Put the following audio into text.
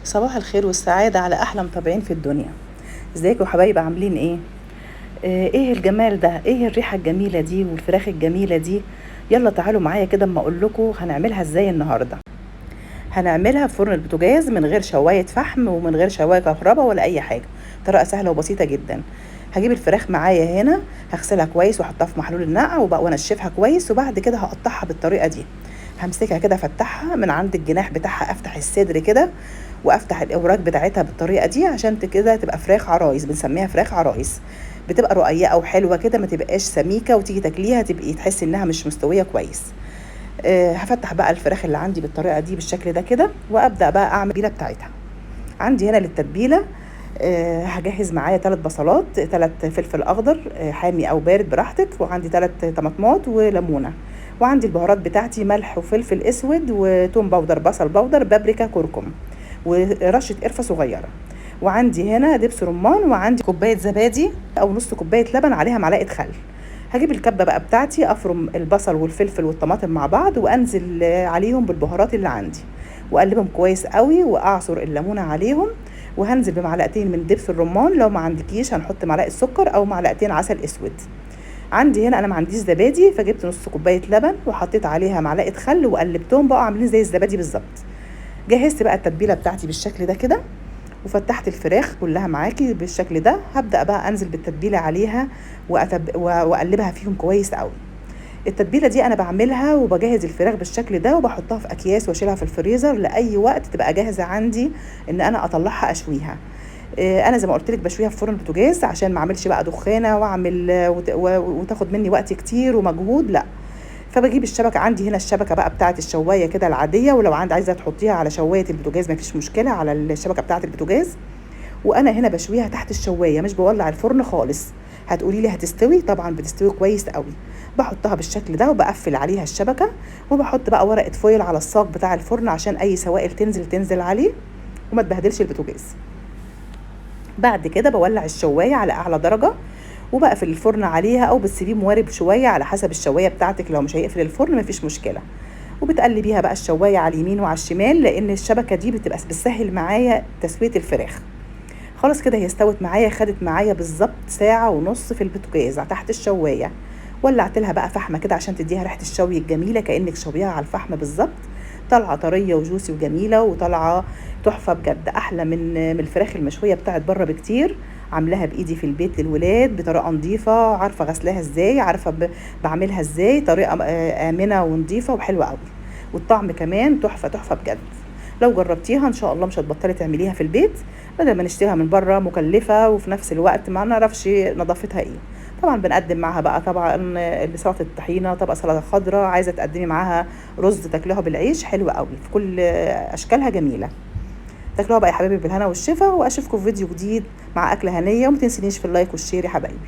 صباح الخير والسعادة على أحلى متابعين في الدنيا. ازيكم يا حبايب، عاملين ايه؟ ايه الجمال ده؟ ايه الريحة الجميلة دي والفراخ الجميلة دي؟ يلا تعالوا معايا كده اما اقول لكم هنعملها ازاي النهاردة. هنعملها في فرن البوتاجاز من غير شواية فحم ومن غير شواية كهرباء ولا اي حاجة. طريقة سهلة وبسيطة جدا. هجيب الفراخ معايا هنا، هغسلها كويس واحطها في محلول النقع وانشفها كويس، وبعد كده هقطعها بالطريقة دي. همسكها كده افتحها من عند الجناح بتاعها، افتح الصدر كده وافتح الاوراق بتاعتها بالطريقه دي عشان كده تبقى فراخ عرايس، بنسميها فراخ عرايس. بتبقى رقيقه وحلوه كده، ما تبقاش سميكه وتيجي تاكليها تبقي تحسي انها مش مستويه كويس. هفتح بقى الفراخ اللي عندي بالطريقه دي بالشكل ده كده، وابدا بقى اعمل التتبيله بتاعتها. عندي هنا للتتبيله هجهز معايا 3 بصلات، 3 فلفل اخضر حامي او بارد براحتك، وعندي 3 طماطمات وليمونه، وعندي البهارات بتاعتي ملح وفلفل اسود وتوم باودر، بصل باودر، بابريكا، كركم، ورشه قرفه صغيره. وعندي هنا دبس رمان، وعندي كوبايه زبادي او نص كوبايه لبن عليها معلقه خل. هجيب الكبه بقى بتاعتي، افرم البصل والفلفل والطماطم مع بعض وانزل عليهم بالبهارات اللي عندي، واقلبهم كويس قوي، واعصر الليمونه عليهم، وهنزل بمعلقتين من دبس الرمان. لو ما عندكيش هنحط معلقه سكر او معلقتين عسل اسود. عندي هنا انا ما عنديش زبادي، فجبت نص كوبايه لبن وحطيت عليها معلقه خل وقلبتهم بقى عاملين زي الزبادي بالظبط. جهزت بقى التتبيله بتاعتي بالشكل ده كده، وفتحت الفراخ كلها معاكي بالشكل ده. هبدا بقى انزل بالتتبيله عليها واقلبها فيهم كويس قوي. التتبيله دي انا بعملها وبجهز الفراخ بالشكل ده، وبحطها في اكياس واشيلها في الفريزر لاي وقت تبقى جاهزه عندي ان انا اطلعها اشويها. انا زي ما قلت لك بشويها في فرن البوتاجاز عشان ما اعملش بقى دخانه واعمل وتاخد مني وقت كتير ومجهود، لا. فبجيب الشبكه، عندي هنا الشبكه بقى بتاعه الشوايه كده العاديه، ولو عايزه تحطيها على شوايه البوتاجاز ما فيش مشكله، على الشبكه بتاعه البوتاجاز. وانا هنا بشويها تحت الشوايه، مش بولع الفرن خالص. هتقولي لي هتستوي؟ طبعا بتستوي كويس قوي. بحطها بالشكل ده وبقفل عليها الشبكه، وبحط بقى ورقه فويل على الصاج بتاع الفرن عشان اي سوائل تنزل عليه وما تبهدلش البوتاجاز. بعد كده بولع الشوايه على اعلى درجه، وبقفل الفرن عليها او بتسيبيه موارب شويه على حسب الشوايه بتاعتك. لو مش هيقفل الفرن مفيش مشكله. وبتقلبيها بقى الشوايه على اليمين وعلى الشمال، لان الشبكه دي بتسهل معايا تسويه الفراخ. خلاص كده هي استوت معايا، خدت معايا بالظبط ساعه ونص في البوتاجاز تحت الشوايه. ولعت لها بقى فحمه كده عشان تديها ريحه الشوي الجميله، كانك شويها على الفحم بالظبط. طالعه طريه وجوسي وجميله، وطالعه تحفه بجد، احلى من الفراخ المشويه بتاعت بره بكتير. عاملاها بايدي في البيت للولاد بطريقه نظيفه، عارفه غسلاها ازاي، عارفه بعملها ازاي، طريقه امنه ونظيفه وحلوه قوي. والطعم كمان تحفه تحفه بجد. لو جربتيها ان شاء الله مش هتبطلي تعمليها في البيت، بدل ما نشتريها من بره مكلفه وفي نفس الوقت ما نعرفش نظافتها ايه. طبعا بنقدم معاها بقى طبعا سلطه الطحينه، طبق سلطه خضراء، عايزه تقدمي معاها رز تاكلوها بالعيش، حلوه قوي في كل اشكالها جميله. تاكلوها بقى يا حبايبي بالهنا والشفا، واشوفكم في فيديو جديد مع اكله هنيه، وما تنسينيش في اللايك والشير يا حبايبي.